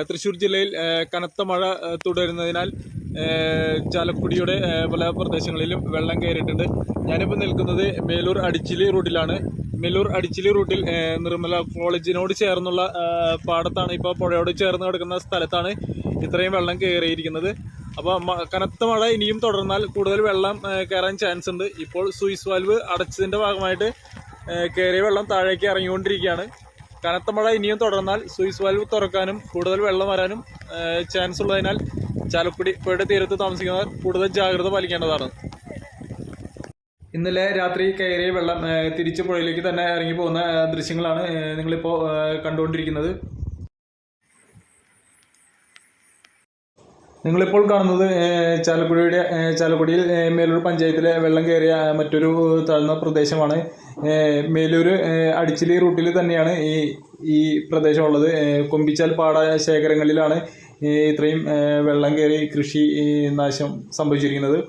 തൃശ്ശൂർ ജില്ലയിൽ കനത്ത മഴ തുടരുന്നതിനാൽ ചാലക്കുടിയുടെ പല പ്രദേശങ്ങളിലും വെള്ളം കയറിയിട്ടുണ്ട്. ഞാനിപ്പോൾ നിൽക്കുന്നത് മേലൂർ അടിച്ചിലി റൂട്ടിലാണ്. മേലൂർ അടിച്ചിലി റൂട്ടിൽ നിർമ്മല കോളേജിനോട് ചേർന്നുള്ള പാടത്താണ്. ഇപ്പോൾ പുഴയോട് ചേർന്ന് കിടക്കുന്ന സ്ഥലത്താണ് ഇത്രയും വെള്ളം കയറിയിരിക്കുന്നത്. അപ്പോൾ കനത്ത മഴ ഇനിയും തുടർന്നാൽ കൂടുതൽ വെള്ളം കയറാൻ ചാൻസ് ഉണ്ട്. ഇപ്പോൾ സ്വിസ് വാൽവ് അടച്ചതിൻ്റെ ഭാഗമായിട്ട് കയറിയ വെള്ളം താഴേക്ക് ഇറങ്ങിക്കൊണ്ടിരിക്കുകയാണ്. കനത്ത മഴ ഇനിയും തുടർന്നാൽ സ്വിസ് വാൽവ് തുറക്കാനും കൂടുതൽ വെള്ളം വരാനും ചാൻസ് ഉള്ളതിനാൽ ചാലക്കുടി പുഴയുടെ തീരത്ത് താമസിക്കുന്നവർ കൂടുതൽ ജാഗ്രത പാലിക്കേണ്ടതാണ്. ഇന്നലെ രാത്രി കയറിയ വെള്ളം തിരിച്ച് പുഴയിലേക്ക് തന്നെ ഇറങ്ങി പോകുന്ന ദൃശ്യങ്ങളാണ് നിങ്ങളിപ്പോൾ കണ്ടുകൊണ്ടിരിക്കുന്നത്. നിങ്ങളിപ്പോൾ കാണുന്നത് ചാലക്കുടിയിൽ മേലൂർ പഞ്ചായത്തിലെ വെള്ളം കയറിയ മറ്റൊരു താഴ്ന്ന പ്രദേശമാണ്. മേലൂർ അടിച്ചിലി റൂട്ടിൽ തന്നെയാണ് ഈ പ്രദേശമുള്ളത്. കൊമ്പിച്ചാൽ പാടശേഖരങ്ങളിലാണ് ഇത്രയും വെള്ളം കയറി കൃഷി നാശം സംഭവിച്ചിരിക്കുന്നത്.